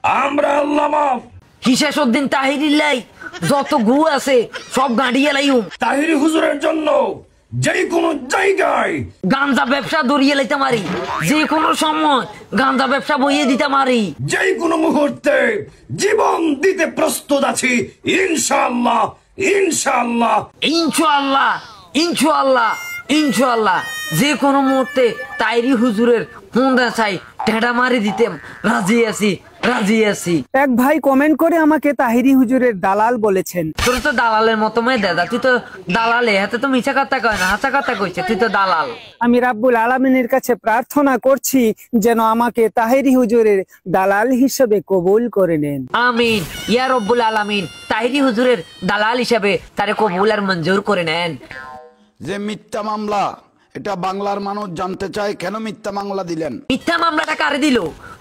আমরা আল্লাহ মাফ। হিসাসউদ্দিন তাহিরিল্লাই যত গু আছে সব গাঁডিয়ে লাইম। তাহিরি হুজুরের জন্য যে কোনো জায়গায় গাঞ্জা ব্যবসা দরিয়ে লাইতে মারি, যে কোনো সময় গাঞ্জা ব্যবসা বইয়ে দিতে মারি, যে কোনো মুহূর্তে জীবন দিতে প্রস্তুত আছি ইনশাআল্লাহ ইনশাআল্লাহ ইনশাআল্লাহ ইনশাআল্লাহ ইনশাআল্লাহ। যে কোনো মুহূর্তে তাইরি হুজুরের ফোনটা চাই টেডা মারি দিতেম, রাজি আছি রাজি আছি। এক ভাই কমেন্ট করে আমাকে তাহিরি হুজুরের দালাল বলেছেন। তোর তো দালালের মতো মেয়ে দাদা, তুই তো দালালে হাতে তো মিছা কথা কয় না, হাসা কথা কইছে, তুই তো দালাল। আমি রাব্বুল আলামিনের কাছে প্রার্থনা করছি যেন আমাকে তাহিরি হুজুরের দালাল হিসেবে কবুল করে নেন। আমিন ইয়া রব্বুল আলামিন। তাহিরি হুজুরের দালাল হিসেবে তারে কবুল আর মঞ্জুর করে নেন। যে মিথ্যা মামলা, এটা বাংলার মানুষ জানতে চায় কেন মিথ্যা মামলা দিলেন? মিথ্যা মামলাটা কারে দিল?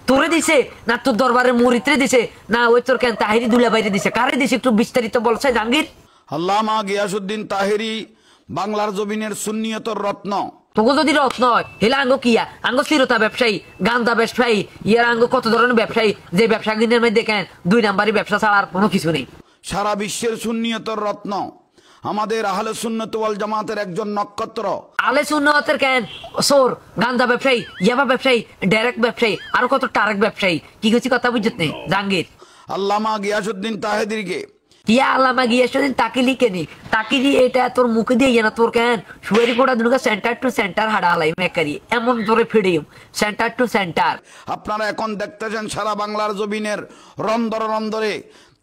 তোরে দিছে না তোর দরবারের মুরিদরে দিছে না ওই তোর কেন তাহিরি দুলাভাইরে দিছে? কারে দিছে একটু বিস্তারিত বলছে জাহাঙ্গীর। আল্লামা গিয়াসউদ্দিন তাহিরি বাংলার জমিনের সুন্নিয়তের রত্ন। তোকে যদি রত্ন হয় হেলা আঙ্গ কিয়া আঙ্গ স্থিরতা ব্যবসায়ী, গান্দা ব্যবসায়ী, ইয়ার আঙ্গ কত ধরনের ব্যবসায়ী, যে ব্যবসা কিনের মধ্যে দেখেন 2 নাম্বারি ব্যবসা ছাড়া আর কোনো কিছু নেই। সারা বিশ্বের সুন্নিয়তের রত্ন, আমাদের আহলে সুন্নাত ওয়াল জামাতের একজন নক্ষত্র। আলে সুন্নাতের কেন সোর, গান্দা ব্যবসায়ী, ইয়াবা ব্যবসায়ী, ডাইরেক্ট ব্যবসায়ী, আর কত টারেক ব্যবসায়ী। কি কিছু কথা বুঝত নেই জাহাঙ্গীর। আল্লামা গিয়াসউদ্দিন তাহিরিকে কিয়া আল্লামা গিয়াসউদ্দিন তাকিলি কেনি তাকিলি এটা তোর মুখে দিয়ে না তোর কেন সুয়ারি কোড়া দুর্গা সেন্টার টু সেন্টার হাড়া হালাই মেকারি এমন ধরে ফিডিম সেন্টার টু সেন্টার। আপনারা এখন দেখতেছেন সারা বাংলার জমিনের রন্দরে রন্দরে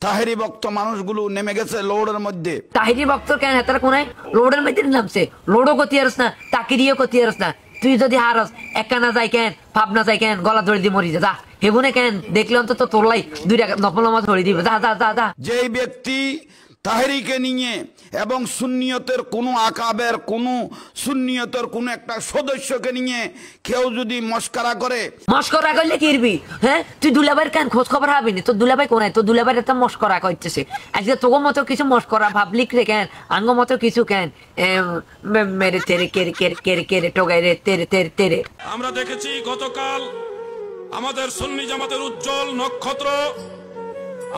তাহিরি ভক্ত মানুষগুলো নেমে গেছে লোডের মধ্যে। তাহিরি ভক্ত কেন হেতারা কোনায় লোডের মধ্যে নামছে? লোডও গতি আরস না, তাকিরিও গতি আরস না। তুই যদি হারস একা না যাই কেন, ভাবনা যাই কেন, গলা ধরে দিয়ে মরি যা হেবুনে কেন দেখলে অন্তত তোরলাই 2 টাকা নফল নামাজ ধরে দিবে যা যা যা যা। যেই ব্যক্তি তাহিরিকে নিয়ে এবং সুন্নিয়তের কোনো আকাবের কোনো সুন্নিয়তের কোনো একটা সদস্যকে নিয়ে কেউ যদি মস্করা করে, মস্করা করলে কি করবি? হ্যাঁ তুই দুলাভাইয়ের কেন খোঁজ খবর হাবি নি? তোর দুলাভাই কোনায়? তোর দুলাভাইয়ের একটা মস্করা করতেছে আজকে তোর মতো কিছু মস্করা ভাবলিক রে কেন, আঙ্গ মতো কিছু কেন মেরে তেরে কেরে কেরে কেরে কেরে টোগাই রে তেরে তেরে তেরে। আমরা দেখেছি গতকাল আমাদের সুন্নি জামাতের উজ্জ্বল নক্ষত্র,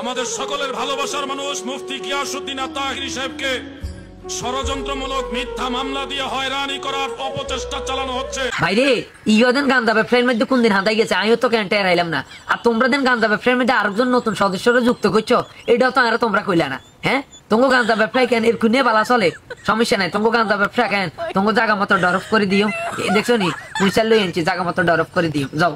আমাদের সকলের ভালোবাসার মানুষ মুফতি গিয়াসউদ্দিন তাহিরি সাহেবকে ষড়যন্ত্রমূলক মিথ্যা মামলা দিয়ে হয়রানি করার অপচেষ্টা চালানো হচ্ছে। ভাইরে ইয়দিন গান্দা ব্যবসায়ীর মধ্যে কোন দিন হাতাই গেছে, আমিও তো ক্যান্টার আইলাম না। আর তোমরা দিন গান্দা ব্যবসায়ীর মধ্যে আরেকজন নতুন সদস্যরা যুক্ত করছো, এটাও তো আর তোমরা কইলা না। হ্যাঁ তোমাকে গান্দা ব্যবসায়ী কেন এর খুনে বালা চলে, সমস্যা নাই। তোমাকে গান্দা ব্যবসা কেন তোমাকে জায়গা মতো ডরফ করে দিও, দেখছো নি 2-4 লই আনছি, জায়গা মতো ডরফ করে দিও যাও।